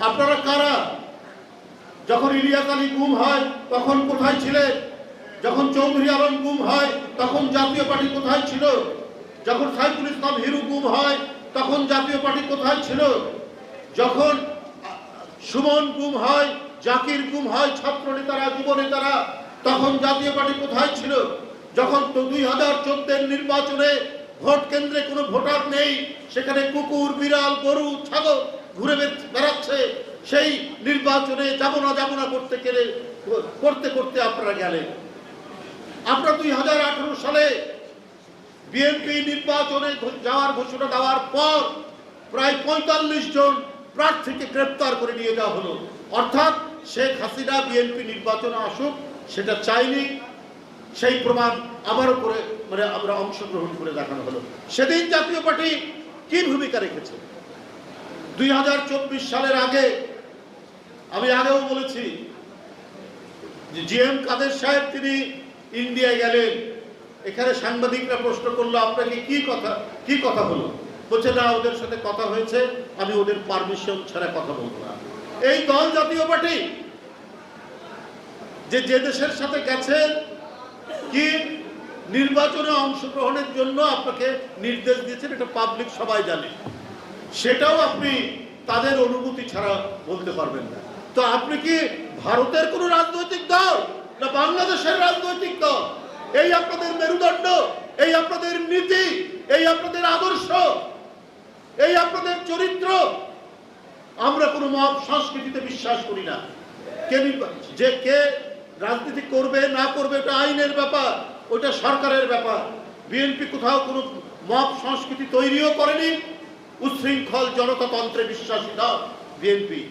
আপনারা কারা? যখন ইলিয়াস আলী গুম হয় তখন কোথায় ছিলেন? যখন চৌধুরী আলম গুম হয় তখন জাতীয় পার্টি কোথায় ছিল? যখন সাইফুল ইসলাম হিরু গুম হয় তখন জাতীয় পার্টি কোথায় ছিল? যখন সুমন গুম হয়, জাকির গুম হয়, ছাত্র নেতারা, যুব নেতারা, তখন জাতীয় পার্টি কোথায় ছিল? যখন 2014 নির্বাচনে ভোট কেন্দ্রে কোনো ভোটার নেই, সেখানে কুকুর, বিড়াল, গরু, ছাগল ঘুরে বেড়াচ্ছে, সেই নির্বাচনে যাব না করতে করতে আপনারা গেলেন। আপনারা 2018 সালে বিএনপি নির্বাচনে যাওয়ার ঘোষণা দেওয়ার পর প্রায় 45 জন প্রার্থীকে গ্রেপ্তার করে নিয়ে যাওয়া হলো। অর্থাৎ শেখ হাসিনা বিএনপি নির্বাচনে আসুক সেটা চাইনি, সেই প্রমাণ আবারও করে আমরা অংশগ্রহণ করে দেখানো হলো। সেদিন জাতীয় পার্টি কি ভূমিকা রেখেছে? 2024 সালের আগে আমি আগেও বলেছি যে জিএম কাদের সাহেব তিনি ইন্ডিয়ায় গেলেন। এখানে সাংবাদিকরা প্রশ্ন করলো, আপনাকে কি কথা হলো? বলছে না, ওদের সাথে কথা হয়েছে, আমি ওদের পারমিশন ছাড়া কথা বলবো না। এই দল জাতীয় পার্টি যে দেশের সাথে গেছেন কি নির্বাচনে অংশগ্রহণের জন্য আপনাকে নির্দেশ দিয়েছেন, এটা পাবলিক সবাই জানে, সেটাও আপনি তাদের অনুমতি ছাড়া বলতে পারবেন না। তো আপনি কি ভারতের কোন রাজনৈতিক দল না বাংলাদেশের রাজনৈতিক দল? এই আপনাদের মেরুদণ্ড, এই আপনাদের নীতি, এই আপনাদের আদর্শ, এই আপনাদের চরিত্র। আমরা কোনো মব সংস্কৃতিতে বিশ্বাস করি না। কে রাজনীতি করবে না করবে এটা আইনের ব্যাপার, ওটা সরকারের ব্যাপার। বিএনপি কোথাও কোনো মব সংস্কৃতি তৈরিও করেনি, উচ্ছৃঙ্খল জনতাতন্ত্রে বিশ্বাসী দল বিএনপি।